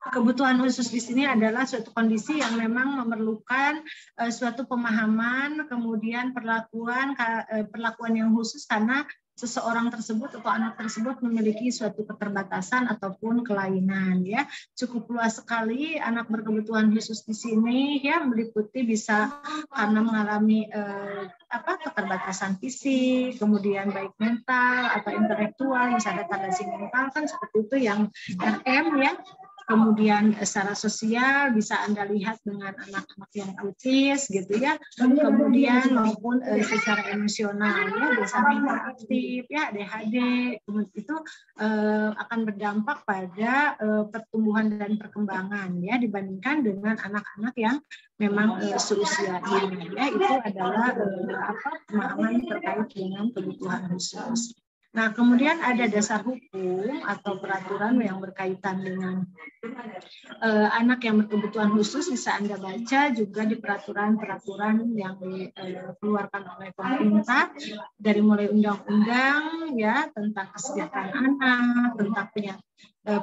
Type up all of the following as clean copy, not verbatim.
Kebutuhan khusus di sini adalah suatu kondisi yang memang memerlukan suatu pemahaman, kemudian perlakuan yang khusus karena seseorang tersebut atau anak tersebut memiliki suatu keterbatasan ataupun kelainan, ya. Cukup luas sekali anak berkebutuhan khusus di sini, ya, meliputi bisa karena mengalami keterbatasan fisik, kemudian baik mental atau intelektual, misalnya retardasi mental kan seperti itu yang RM, ya. Kemudian secara sosial bisa Anda lihat dengan anak-anak yang autis gitu, ya. Kemudian maupun secara emosional, ya, biasanya hiperaktif, ya, ADHD, itu akan berdampak pada pertumbuhan dan perkembangan, ya, dibandingkan dengan anak-anak yang memang seusia ini, ya. Itu adalah pemahaman terkait dengan kebutuhan khusus. Nah, kemudian ada dasar hukum atau peraturan yang berkaitan dengan anak yang berkebutuhan khusus, bisa Anda baca juga di peraturan-peraturan yang dikeluarkan oleh pemerintah, dari mulai undang-undang, ya, tentang kesejahteraan anak, tentang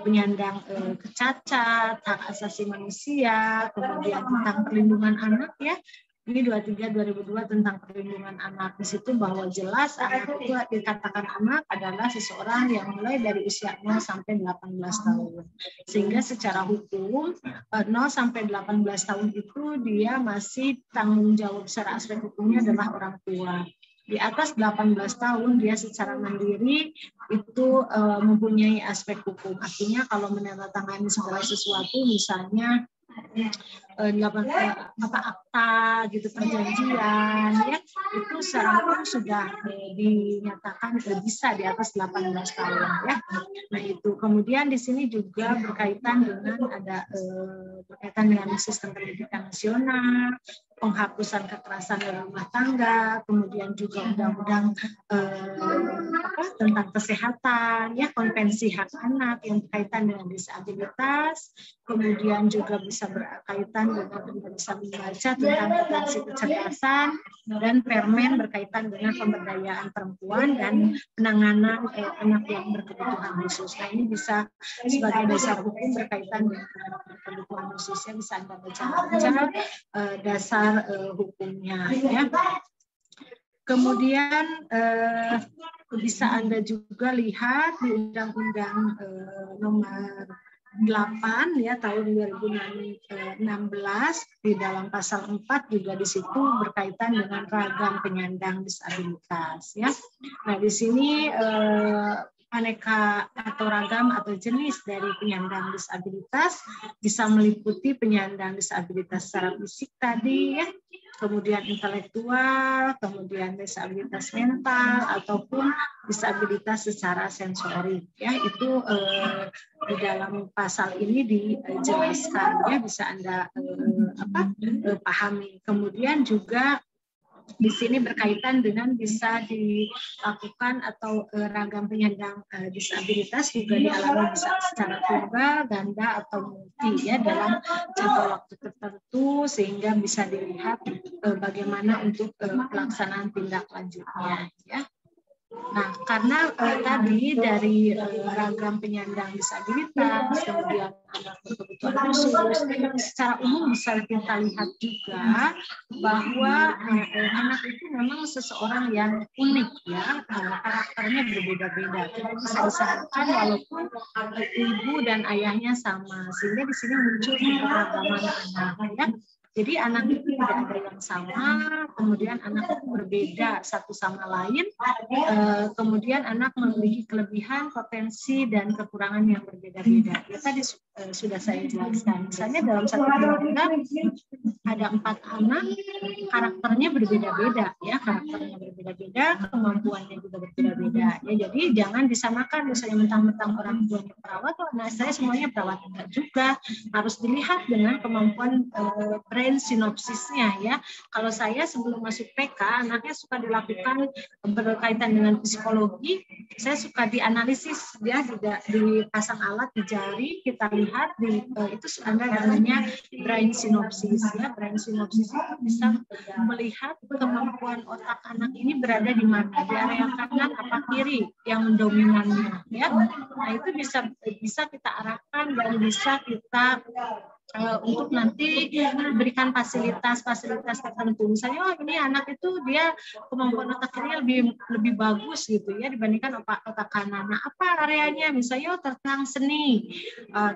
penyandang kecacat, hak asasi manusia, kemudian tentang perlindungan anak, ya. Ini 23/2002 tentang perlindungan anak. Di situ bahwa jelas anak itu dikatakan anak adalah seseorang yang mulai dari usia 0 sampai 18 tahun. Sehingga secara hukum 0 sampai 18 tahun itu dia masih tanggung jawab secara aspek hukumnya adalah orang tua. Di atas 18 tahun dia secara mandiri itu mempunyai aspek hukum. Artinya kalau menandatangani segala sesuatu, misalnya akta gitu, perjanjian, ya, itu secara hukum sudah dinyatakan bisa di atas 18 tahun, ya. Nah, itu kemudian di sini juga berkaitan dengan sistem pendidikan nasional, penghapusan kekerasan dalam rumah tangga, kemudian juga undang-undang tentang kesehatan, ya, konvensi hak anak yang berkaitan dengan disabilitas, kemudian juga bisa berkaitan dengan bisa membaca tentang potensi kecerdasan, dan permen berkaitan dengan pemberdayaan perempuan dan penanganan anak yang berkebutuhan khusus. Nah, ini bisa sebagai dasar hukum berkaitan dengan kebutuhan khususnya, bisa Anda baca dasar hukumnya, ya. Kemudian bisa Anda juga lihat di Undang-Undang nomor 8, ya, tahun 2016 di dalam pasal 4 juga di situ berkaitan dengan ragam penyandang disabilitas, ya. Nah, di sini aneka atau ragam atau jenis dari penyandang disabilitas bisa meliputi penyandang disabilitas secara fisik tadi, ya, kemudian intelektual, kemudian disabilitas mental ataupun disabilitas secara sensorik, ya. Itu di dalam pasal ini dijelaskan, ya, bisa Anda pahami. Kemudian juga di sini berkaitan dengan bisa dilakukan atau ragam penyandang disabilitas juga dialami bisa secara tunggal, ganda atau multi, ya, dalam jangka waktu tertentu, sehingga bisa dilihat bagaimana untuk pelaksanaan tindak lanjutnya, ya. Nah, karena tadi dari ragam penyandang disabilitas, kemudian anak berkebutuhan khusus, secara umum bisa kita lihat juga bahwa anak itu memang seseorang yang unik, ya, karakternya berbeda-beda. Tidak bisa disamakan walaupun ibu dan ayahnya sama, sehingga di sini muncul keberagaman anak, ya. Jadi anak itu tidak ada yang sama, kemudian anak itu berbeda satu sama lain, kemudian anak memiliki kelebihan, potensi, dan kekurangan yang berbeda-beda. Ya, tadi sudah saya jelaskan. Misalnya dalam satu keluarga ada 4 anak, karakternya berbeda-beda, ya, karakternya berbeda-beda, kemampuannya juga berbeda-beda. Ya, jadi jangan disamakan, misalnya mentang-mentang orang tuanya perawat, nah saya semuanya perawat, enggak juga. Harus dilihat dengan kemampuan brain sinopsisnya, ya. Kalau saya sebelum masuk PK, anaknya suka dilakukan berkaitan dengan psikologi, saya suka dianalisis, ya, dipasang alat di jari, kita lihat dilihat itu ada namanya brain synopsis ya. Brain synopsis itu bisa melihat kemampuan otak anak ini berada di mana, di area kanan apa kiri yang mendominannya ya. Nah itu bisa kita arahkan dan bisa kita untuk nanti berikan fasilitas tertentu. Misalnya, oh ini anak itu dia kemampuan otaknya lebih bagus gitu ya dibandingkan otak kanan. Nah, apa areanya? Misalnya tentang seni,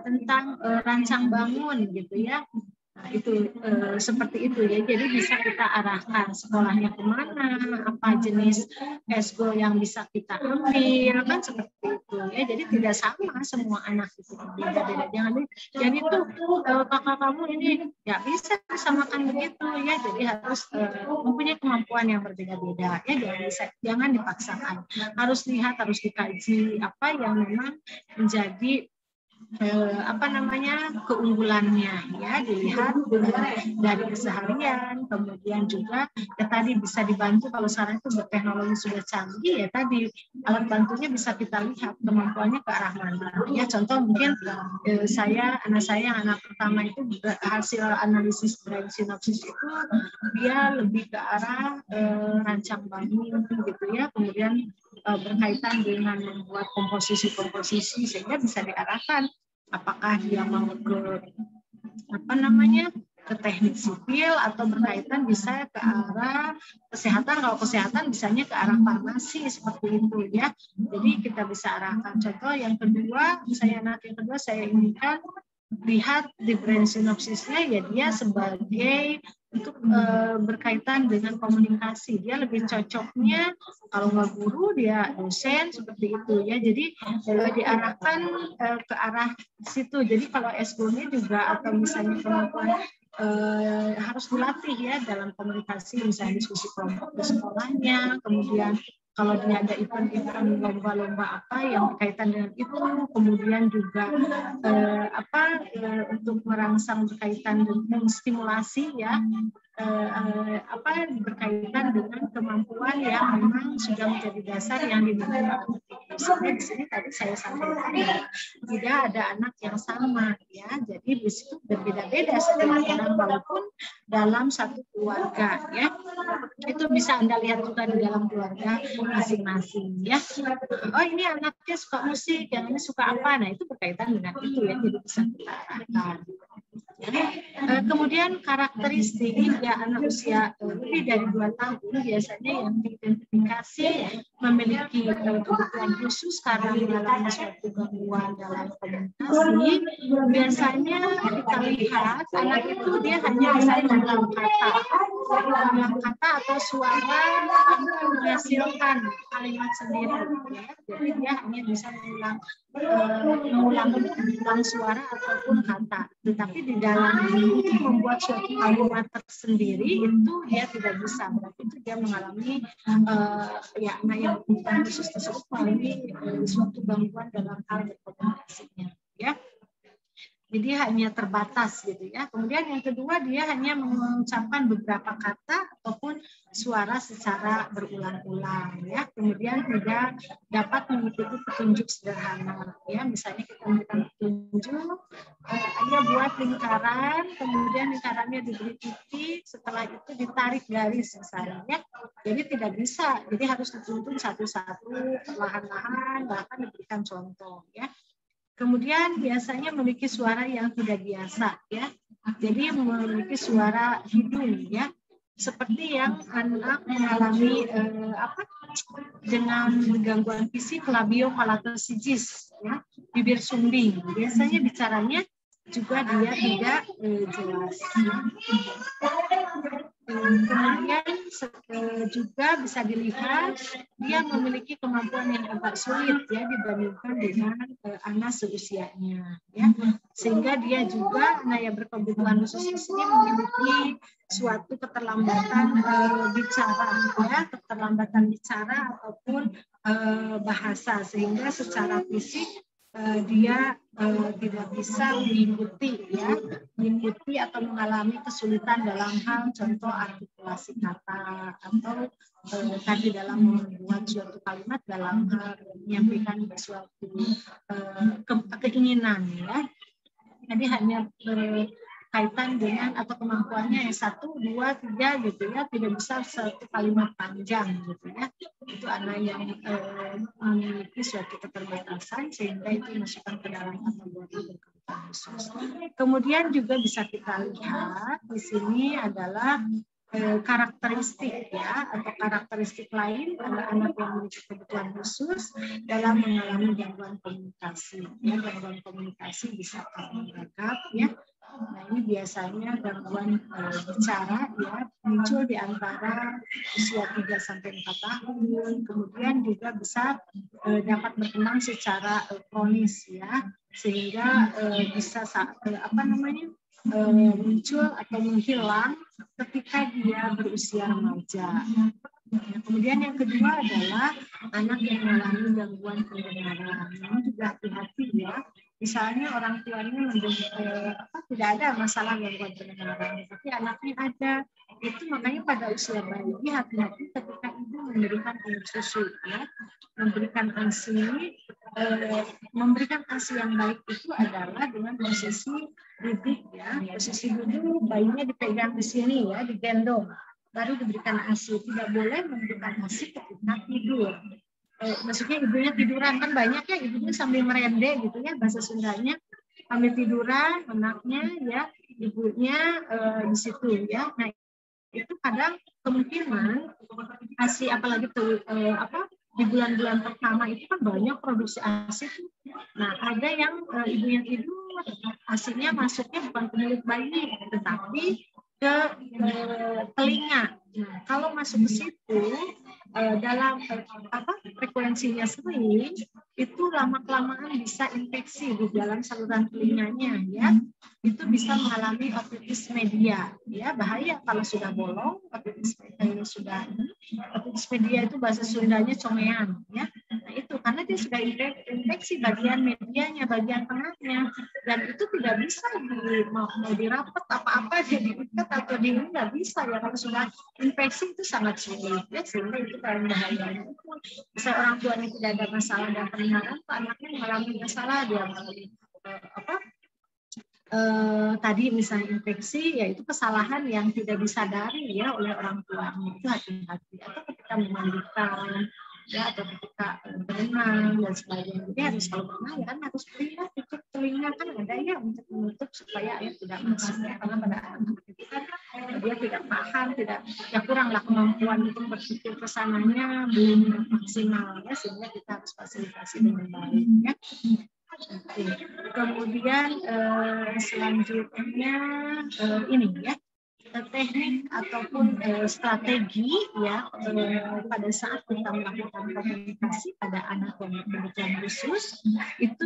tentang rancang bangun gitu ya. Nah, itu seperti itu ya. Jadi bisa kita arahkan sekolahnya kemana, apa jenis SGO yang bisa kita ambil, kan seperti itu ya. Jadi tidak sama semua anak itu, beda-beda. Jangan itu kakak kamu ini ya bisa disamakan begitu ya. Jadi harus mempunyai kemampuan yang berbeda-beda ya. Jangan dipaksakan. Harus lihat, harus dikaji apa yang memang menjadi keunggulannya ya, dilihat dari keseharian, kemudian juga ya tadi bisa dibantu kalau sekarang itu berteknologi sudah canggih ya, tadi alat bantunya bisa kita lihat kemampuannya ke arah mana ya. Contoh mungkin anak saya anak pertama itu hasil analisis brain synopsis itu dia lebih ke arah rancang bangun gitu ya, kemudian berkaitan dengan membuat komposisi sehingga bisa diarahkan apakah dia mau ke teknik sipil atau berkaitan bisa ke arah kesehatan. Kalau kesehatan bisanya ke arah farmasi seperti itu ya. Jadi kita bisa arahkan. Contoh yang kedua, anak yang kedua saya inginkan lihat di brain synopsisnya ya, dia sebagai untuk berkaitan dengan komunikasi. Dia lebih cocoknya kalau nggak guru dia dosen seperti itu ya. Jadi diarahkan ke arah situ. Jadi kalau SGO-nya juga atau misalnya kemampuan harus dilatih ya dalam komunikasi, misalnya diskusi kelompok di sekolahnya, kemudian kalau dia ada event-event lomba-lomba apa yang berkaitan dengan itu, kemudian juga untuk merangsang berkaitan dengan stimulasi ya, berkaitan dengan kemampuan yang memang sudah menjadi dasar yang dimiliki oleh di sini tadi saya sampaikan ya, tidak ada anak yang sama ya, jadi di situ berbeda-beda setiap orang walaupun dalam satu keluarga ya. Itu bisa Anda lihat juga di dalam keluarga masing-masing ya. Oh ini anaknya suka musik, yang ini suka apa, nah itu berkaitan dengan itu ya, jadi bisa kita arahkan. Kemudian karakteristik ya anak usia lebih dari 2 tahun biasanya yang diidentifikasi memiliki kebutuhan khusus karena mengalami suatu gangguan dalam komunikasi. Biasanya kita lihat anak itu dia hanya bisa mengulang kata atau suara tanpa menghasilkan kalimat sendiri ya. Jadi dia hanya bisa mengulang suara ataupun kata, tetapi di dalam untuk membuat suatu kalimat tersendiri itu dia tidak bisa. Berarti itu dia mengalami anak yang berkebutuhan khusus tersebut mengalami suatu gangguan dalam hal berkomunikasinya ya. Jadi hanya terbatas gitu ya. Kemudian yang kedua dia hanya mengucapkan beberapa kata ataupun suara secara berulang-ulang ya. Kemudian tidak dapat mengikuti petunjuk sederhana ya. Misalnya kita memberikan petunjuk, dia buat lingkaran, kemudian lingkarannya diberi titik, setelah itu ditarik garis misalnya ya. Jadi tidak bisa. Jadi harus dituntun satu-satu, perlahan-lahan, bahkan diberikan contoh ya. Kemudian biasanya memiliki suara yang tidak biasa ya. Jadi memiliki suara hidung ya. Seperti yang anak mengalami dengan gangguan fisik labiopalatal-sigis ya, bibir sumbing. Biasanya bicaranya juga dia tidak jelas. Kemudian juga bisa dilihat dia memiliki kemampuan yang agak sulit ya dibandingkan dengan anak seusianya ya, sehingga dia juga yang berkebutuhan khusus di sini memiliki suatu keterlambatan bicara ataupun bahasa, sehingga secara fisik dia tidak bisa mengikuti atau mengalami kesulitan dalam hal contoh artikulasi kata atau tadi dalam membuat suatu kalimat dalam hal menyampaikan suatu keinginan ya. Jadi hanya berkaitan dengan atau kemampuannya yang 1, 2, 3 gitu ya, tidak bisa satu kalimat panjang gitu ya. Itu anak yang memiliki suatu keterbatasan sehingga itu masukkan ke dalam kategori berkebutuhan khusus. Kemudian juga bisa kita lihat di sini adalah karakteristik ya atau karakteristik lain pada anak yang memiliki kebutuhan khusus dalam mengalami gangguan komunikasi. Ya, gangguan komunikasi bisa beragam ya. Nah, ini biasanya gangguan bicara ya muncul di antara usia 3 sampai 4 tahun. Kemudian juga bisa dapat berkembang secara kronis ya, sehingga bisa muncul atau menghilang ketika dia berusia remaja. Kemudian yang kedua adalah anak yang mengalami gangguan pendengaran. Ini juga hati-hati ya. Misalnya orang tuanya tidak ada masalah gangguan pendengaran, tapi anaknya ada. Itu makanya pada usia bayi hati-hati ketika ibu memberikan air susu ya. Memberikan ASI yang baik itu adalah dengan posisi duduk ya. Posisi duduk bayinya dipegang di sini ya, digendong. Baru diberikan ASI. Tidak boleh memberikan ASI ketika tidur. Maksudnya ibunya tiduran, kan banyak ya ibunya sambil merende gitu ya, bahasa Sundanya sambil tiduran anaknya ya, ibunya di situ ya. Nah itu kadang kemungkinan ASI apalagi di bulan-bulan pertama itu kan banyak produksi ASI. Nah ada yang ibunya tidur, ASInya masuknya bukan ke mulut bayi tetapi ke telinga. Nah, kalau masuk ke situ dalam frekuensinya sering, itu lama-kelamaan bisa infeksi di dalam saluran telinganya ya. Itu bisa mengalami otitis media ya, bahaya kalau sudah bolong. Otitis media itu bahasa Sundanya congean ya. Nah itu karena dia sudah infeksi bagian medianya, bagian tengahnya, dan itu tidak bisa mau dirapet apa-apa diikat atau nggak bisa ya, kalau sudah infeksi itu sangat sulit ya, sehingga itu paling bahaya. Bisa orang tuanya tidak ada masalah dan pendengaran, anaknya mengalami masalah, dia mengalami tadi misalnya infeksi, yaitu kesalahan yang tidak disadari ya oleh orang tuanya, itu hati-hati. Atau ketika memandikan ya, atau ketika berenang dan sebagainya, jadi harus kalau berenang ya kan harus tutup telinga, kan ada ya untuk menutup supaya air tidak masuk ya, karena pada anak itu kan dia tidak paham, ya kuranglah kemampuan untuk berpikir kesananya belum maksimal ya, sehingga kita harus fasilitasi dengan baik ya. Kemudian selanjutnya ini ya, teknik ataupun strategi ya pada saat kita melakukan komunikasi pada anak yang berkebutuhan khusus itu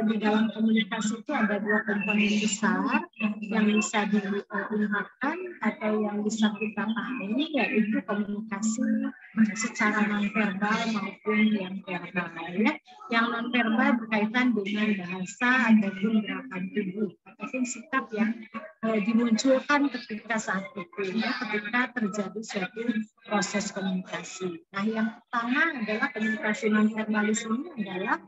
di dalam komunikasi itu ada 2 komponen besar yang bisa diungkapkan atau yang bisa kita pahami, yaitu komunikasi secara nonverbal maupun yang verbal ya. Yang nonverbal berkaitan dengan bahasa ataupun gerakan tubuh ataupun sikap yang dimunculkan ketika saat itu ya, ketika terjadi suatu proses komunikasi. Nah, yang pertama adalah komunikasi nonverbalis ini adalah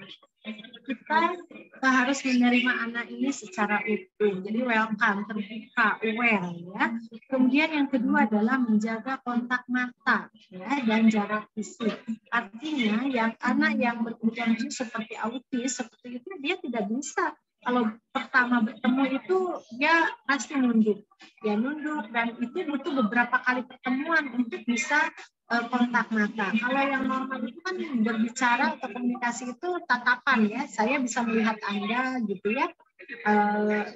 kita harus menerima anak ini secara utuh, jadi welcome, terbuka, aware ya. Kemudian yang kedua adalah menjaga kontak mata ya, dan jarak fisik. Artinya yang anak yang berkebutuhan khusus seperti autis seperti itu, dia tidak bisa kalau pertama bertemu itu dia pasti nunduk dan itu butuh beberapa kali pertemuan untuk bisa kontak mata. Kalau yang normal itu kan berbicara atau komunikasi itu tatapan ya, saya bisa melihat Anda gitu ya,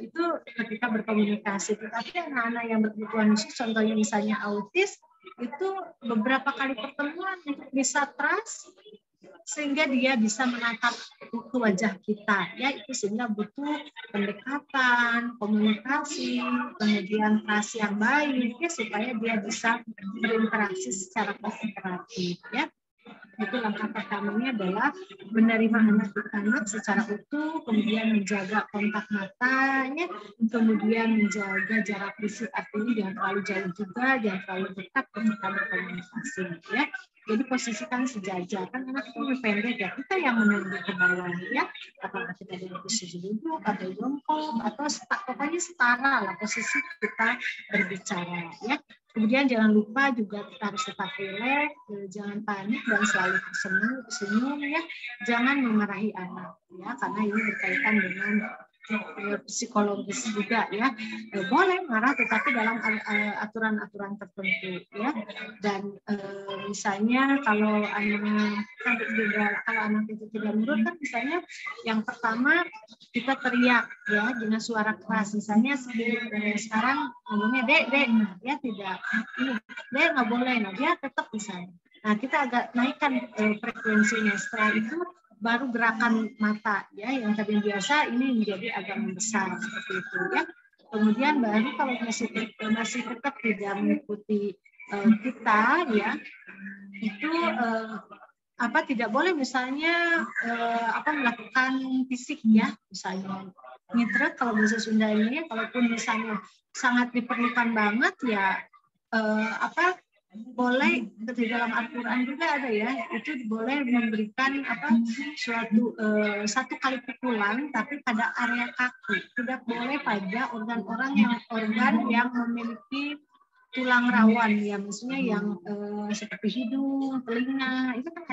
itu ketika berkomunikasi. Tetapi anak-anak yang berkebutuhan khusus, contohnya misalnya autis, itu beberapa kali pertemuan untuk bisa trust sehingga dia bisa menatap ke wajah kita ya, itu sehingga butuh pendekatan, komunikasi, kemudian trust yang baik ya, supaya dia bisa berinteraksi secara kooperatif ya. Itu langkah pertamanya adalah menerima anak secara utuh, kemudian menjaga kontak matanya, kemudian menjaga jarak fisik, artinya jangan terlalu jauh juga, jangan terlalu dekat ketika berkomunikasi ya. Jadi posisikan sejajar, kan anak itu lebih pendek ya, kita yang menunduk ke bawah ya, apakah kita dalam posisi duduk atau jongkok atau pokoknya setara lah posisi kita berbicara ya. Kemudian jangan lupa juga kita harus tetap rileks, jangan panik dan selalu tersenyum ya. Jangan memarahi anak ya, karena ini berkaitan dengan psikologis juga ya. Boleh marah tetapi dalam aturan-aturan tertentu ya. Dan misalnya kalau anak itu tidak nurut kan misalnya yang pertama kita teriak ya dengan suara keras, misalnya sekarang ngomongnya dek dia tidak ini dek nggak boleh, nah dia tetap misalnya. Nah kita agak naikkan frekuensinya, setelah itu baru gerakan mata ya yang tadi biasa ini menjadi agak membesar seperti itu ya. Kemudian baru kalau masih tetap tidak mengikuti kita ya, itu tidak boleh misalnya melakukan fisik ya, misalnya ngitret kalau bahasa Sunda ini, kalaupun misalnya sangat diperlukan banget ya boleh di dalam Al-Quran juga ada ya, itu boleh memberikan satu kali pukulan tapi pada area kaki, tidak boleh pada organ yang memiliki tulang rawan ya, maksudnya yang seperti hidung, telinga, itu kan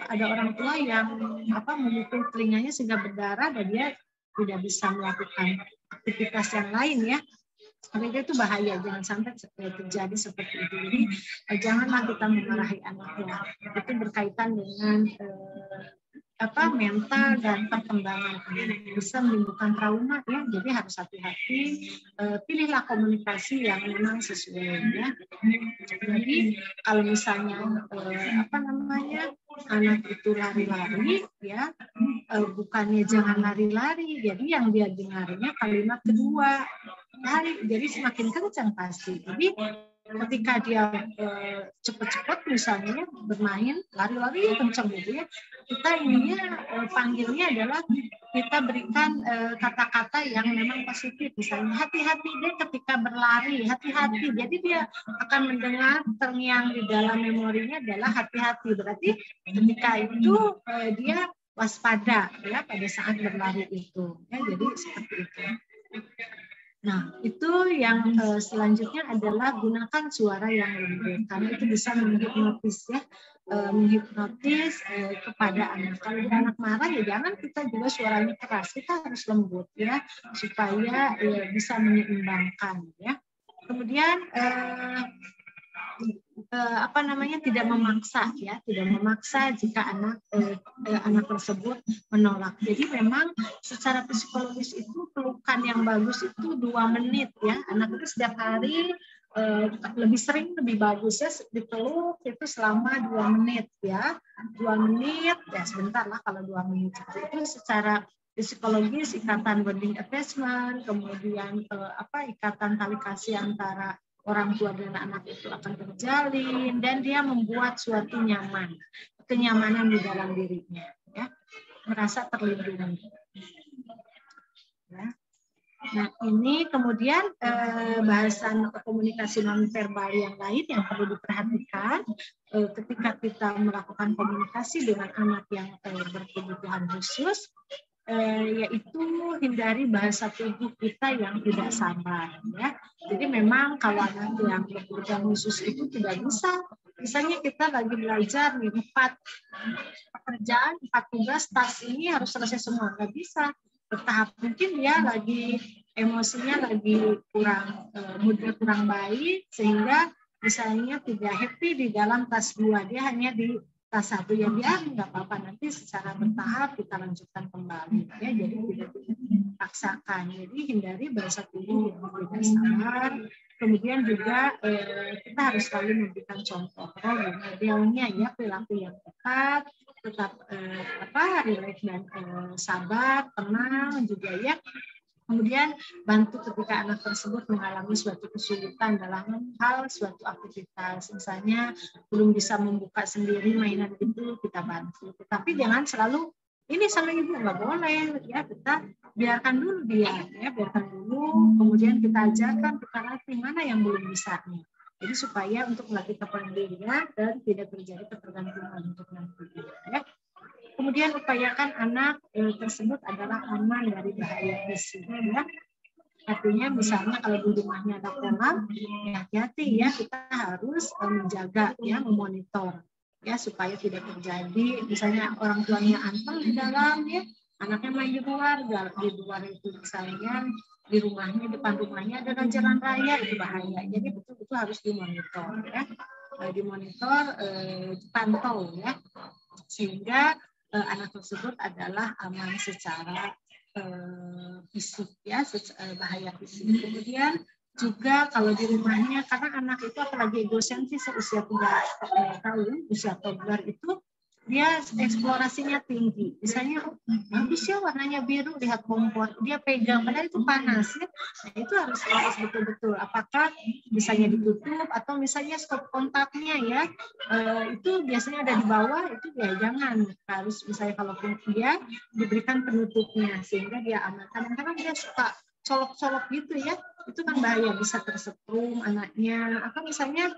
ada orang tua yang memukul telinganya sehingga berdarah dan dia tidak bisa melakukan aktivitas yang lain ya. Itu bahaya, jangan sampai terjadi seperti itu. Jadi janganlah kita memarahi anaknya. Itu berkaitan dengan mental dan perkembangan bisa menimbulkan trauma ya. Jadi harus hati-hati, pilihlah komunikasi yang memang sesuai ya. Jadi kalau misalnya anak itu lari-lari ya, bukannya jangan lari-lari, jadi yang dia dengarnya kalimat kedua lari, jadi semakin kencang pasti. Jadi ketika dia cepat-cepat misalnya bermain lari-lari kencang gitu ya, kita ininya panggilnya adalah kita berikan kata-kata yang memang positif, misalnya hati-hati dia ketika berlari, hati-hati, jadi dia akan mendengar terngiang di dalam memorinya adalah hati-hati, berarti ketika itu dia waspada ya pada saat berlari itu ya, jadi seperti itu. Nah, itu yang selanjutnya adalah gunakan suara yang lembut, karena itu bisa menghipnotis ya, menghipnotis kepada anak. Kalau dia anak marah ya jangan kita juga suaranya keras, kita harus lembut ya, supaya bisa menyeimbangkan ya. Kemudian tidak memaksa ya, tidak memaksa jika anak tersebut menolak. Jadi memang secara psikologis itu pelukan yang bagus itu 2 menit ya. Anak itu setiap hari lebih sering lebih bagus ya dipeluk itu selama 2 menit ya. 2 menit ya, sebentar lah kalau 2 menit itu secara psikologis, ikatan bonding attachment, kemudian ikatan tali kasih antara orang tua dan anak itu akan terjalin dan dia membuat suatu kenyamanan di dalam dirinya ya, merasa terlindungi ya. Nah ini kemudian bahasan komunikasi nonverbal yang lain yang perlu diperhatikan ketika kita melakukan komunikasi dengan anak yang berkebutuhan khusus, yaitu hindari bahasa tubuh kita yang tidak sabar ya. Jadi memang kalau anak yang berkebutuhan khusus itu tidak bisa, misalnya kita lagi belajar nih 4 pekerjaan, 4 tugas, tas ini harus selesai semua, nggak bisa. Bertahap, mungkin dia lagi emosinya lagi kurang, moodnya kurang baik sehingga misalnya tidak happy di dalam tas 2, dia hanya di tas 1 ya, dia nggak apa-apa, nanti secara bertahap kita lanjutkan kembali ya, jadi tidak dipaksakan. Jadi hindari bahasa tubuh yang tidak sabar. Kemudian juga kita harus selalu memberikan contoh modelnya ya, perilaku yang tepat, tetap rileks dan sabar, tenang juga ya. Kemudian bantu ketika anak tersebut mengalami suatu kesulitan dalam hal suatu aktivitas, misalnya belum bisa membuka sendiri mainan itu, kita bantu. Tetapi jangan selalu ini sama ibu, nggak boleh ya, kita biarkan dulu dia ya, biarkan dulu, kemudian kita ajarkan, kita latih mana yang belum bisa nih Jadi supaya untuk melatih kepandirian dan tidak terjadi ketergantungan untuk nanti. Ya. Kemudian upayakan anak tersebut adalah aman dari bahaya fisik. Ya. Artinya misalnya kalau di rumahnya ada kolam, ya hati-hati ya, kita harus menjaga ya, memonitor ya supaya tidak terjadi misalnya orang tuanya anteng di dalam ya, anaknya main di luar itu misalnya di rumahnya, depan rumahnya ada jalan raya, itu bahaya. Jadi betul-betul harus dimonitor ya, dimonitor, dipantau ya, sehingga anak tersebut adalah aman secara fisik ya, bahaya fisik. Kemudian juga kalau di rumahnya, karena anak itu apalagi egosentris usia 3 tahun, usia toddler itu dia eksplorasinya tinggi. Misalnya, bagus ya warnanya biru, lihat kompor, dia pegang, padahal itu panas ya. Nah, itu harus betul-betul. Apakah misalnya ditutup atau misalnya stop kontaknya ya, itu biasanya ada di bawah, itu ya jangan. Harus misalnya kalaupun dia diberikan penutupnya sehingga dia aman. Kadang-kadang dia suka colok-colok gitu ya, itu kan bahaya, bisa tersetrum anaknya. Atau misalnya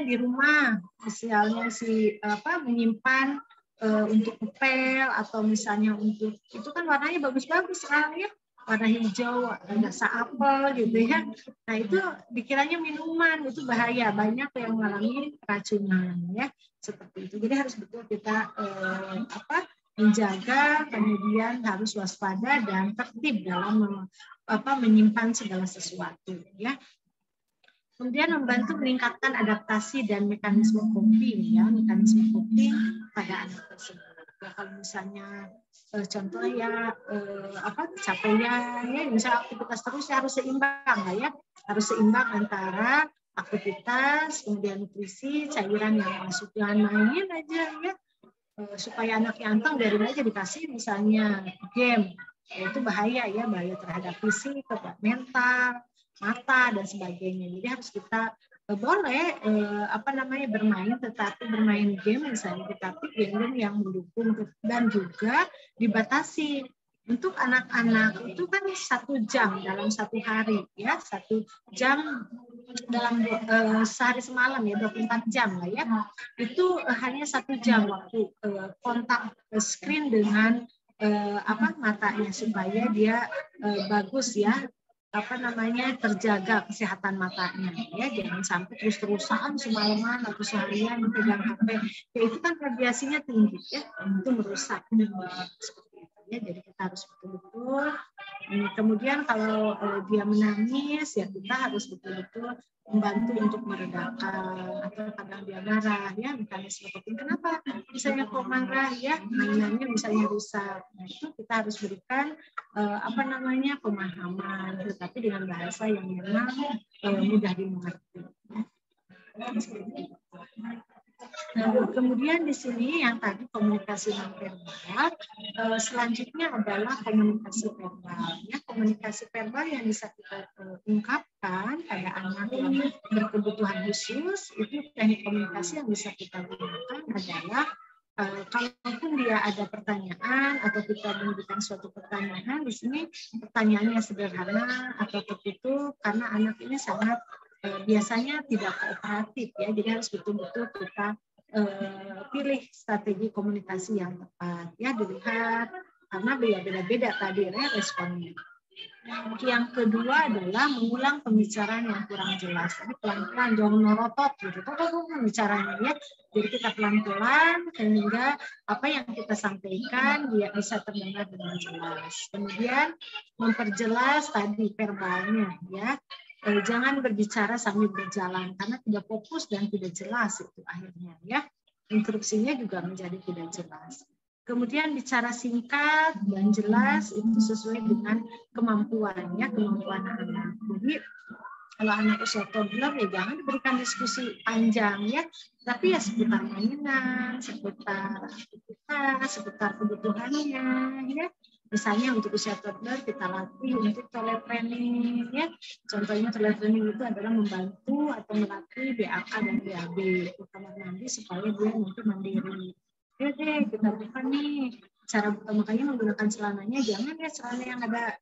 di rumah misalnya menyimpan untuk ngepel atau misalnya untuk itu kan warnanya bagus-bagus sekarang ya, warna hijau, rasa apel gitu ya. Nah itu dikiranya minuman, itu bahaya, banyak yang mengalami keracunan ya seperti itu. Jadi harus betul kita menjaga, kemudian harus waspada dan tertib dalam menyimpan segala sesuatu ya. Kemudian membantu meningkatkan adaptasi dan mekanisme coping ya, mekanisme coping pada anak tersebut. Ya, kalau misalnya contohnya capaian ya, misalnya aktivitas terus ya harus seimbang lah ya, harus seimbang antara aktivitas, kemudian nutrisi, cairan yang masuk, jangan mainin aja ya, supaya anaknya anteng biarin aja dikasih misalnya game, ya, itu bahaya ya, bahaya terhadap fisik, terhadap mental, mata dan sebagainya. Jadi harus kita boleh bermain, tetapi bermain game misalnya, tetapi game yang mendukung dan juga dibatasi. Untuk anak-anak itu kan 1 jam dalam 1 hari ya, 1 jam dalam sehari semalam ya, 24 jam lah ya. Itu hanya 1 jam waktu kontak screen dengan matanya supaya dia bagus ya, terjaga kesehatan matanya ya, jangan sampai terus-terusan semalaman atau seharian pegang HP ya, itu kan radiasinya tinggi ya, itu merusak seperti itu ya. Jadi kita harus betul-betul, kemudian kalau dia menangis ya kita harus betul-betul membantu untuk meredakan, atau kadang dia marah ya, mekanisme coping, kenapa misalnya kok marah ya, mainannya misalnya rusak. Nah itu kita harus berikan pemahaman, tetapi dengan bahasa yang memang mudah dimengerti. Nah, kemudian di sini yang tadi komunikasi non-verbal, selanjutnya adalah komunikasi verbal. Ya, komunikasi verbal yang bisa kita ungkapkan pada anak yang berkebutuhan khusus, itu teknik komunikasi yang bisa kita gunakan adalah kalaupun dia ada pertanyaan atau kita memberikan suatu pertanyaan, di sini pertanyaannya sederhana atau tertutup karena anak ini sangat biasanya tidak kooperatif ya, jadi harus betul-betul kita pilih strategi komunikasi yang tepat ya, dilihat karena beda-beda tadi ya responnya. Yang kedua adalah mengulang pembicaraan yang kurang jelas. Jadi pelan-pelan, jangan merotot gitu. Pembicaranya ya. Jadi kita pelan-pelan sehingga apa yang kita sampaikan dia bisa terdengar dengan jelas. Kemudian memperjelas tadi verbalnya ya. Jangan berbicara sambil berjalan karena tidak fokus dan tidak jelas itu akhirnya ya. Instruksinya juga menjadi tidak jelas. Kemudian bicara singkat dan jelas itu sesuai dengan kemampuannya, kemampuan anak. Jadi kalau anak usia toddler ya jangan diberikan diskusi panjang ya, tapi ya seputar mainan, seputar aktivitas, seputar kebutuhannya ya. Misalnya untuk usia toddler kita latih untuk toilet training ya. Contohnya toilet training itu adalah membantu atau melatih BAK dan BAB di kamar mandi supaya dia nanti mandiri. Oke, kita buka nih cara makanya menggunakan celananya, jangan ya celana yang ada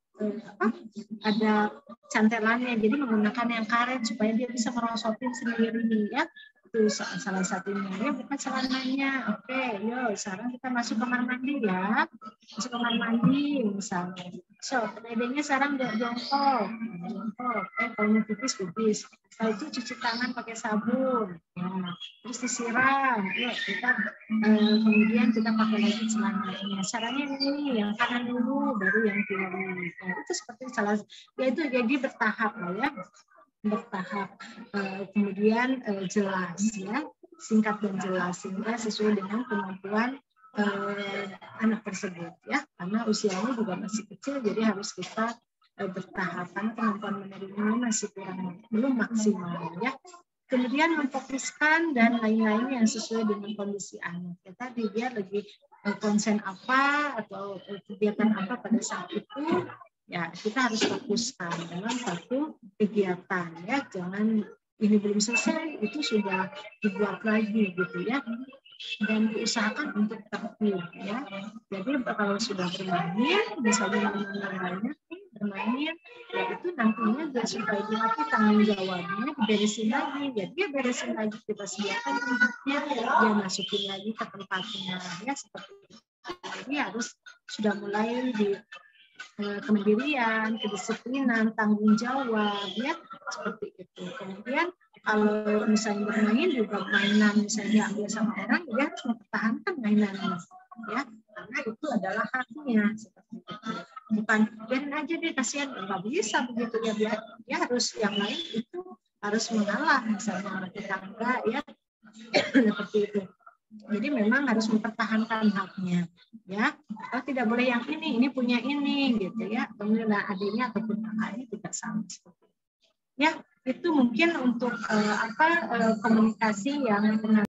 ada cantelannya, jadi menggunakan yang karet supaya dia bisa merosotin sendiri ya. Itu salah satunya ya, bukan celananya. Oke, yuk sekarang kita masuk kamar mandi ya. Masuk kamar mandi misalnya. So, pedenya sekarang jongkok. Kalau mau pipis. Setelah itu cuci tangan pakai sabun. Ya. Terus disiram. Yuk kita kemudian kita pakai lagi celananya. Caranya ini yang kanan dulu, baru yang kiri. Ya, itu seperti salah. Ya itu jadi bertahap lah ya. Bertahap, kemudian jelas ya, singkat dan jelas sehingga sesuai dengan kemampuan anak tersebut ya, karena usianya juga masih kecil, jadi harus kita bertahap karena kemampuan menerimanya masih belum maksimal ya. Kemudian memfokuskan dan lain-lain yang sesuai dengan kondisi anak. Ya, tadi dia lagi konsen apa atau kegiatan apa pada saat itu. Ya, kita harus fokuskan dalam satu kegiatan ya, jangan ini belum selesai itu sudah dibuat lagi gitu ya, dan diusahakan untuk tertib ya. Jadi kalau sudah bermain, misalnya bermain, ya itu nantinya dia supaya dilatih tanggung jawabnya, beresin lagi, ya dia beresin lagi, kita sediakan tempatnya, dia masukin lagi ke tempatnya ya, seperti itu. Jadi harus sudah mulai di kemandirian, kedisiplinan, tanggung jawab, ya seperti itu. Kemudian kalau misalnya bermain juga mainan misalnya diambil sama orang, dia harus mempertahankan mainannya, ya karena itu adalah haknya seperti itu. Bukan biarin aja deh kasihan, nggak bisa begitu ya, dia harus yang lain itu harus mengalah misalnya orang tetangga ya seperti itu. Jadi memang harus mempertahankan haknya, ya. Oh, tidak boleh yang ini punya ini, gitu ya. Kemudian adiknya ataupun kakaknya tidak sama. Ya, itu mungkin untuk komunikasi yang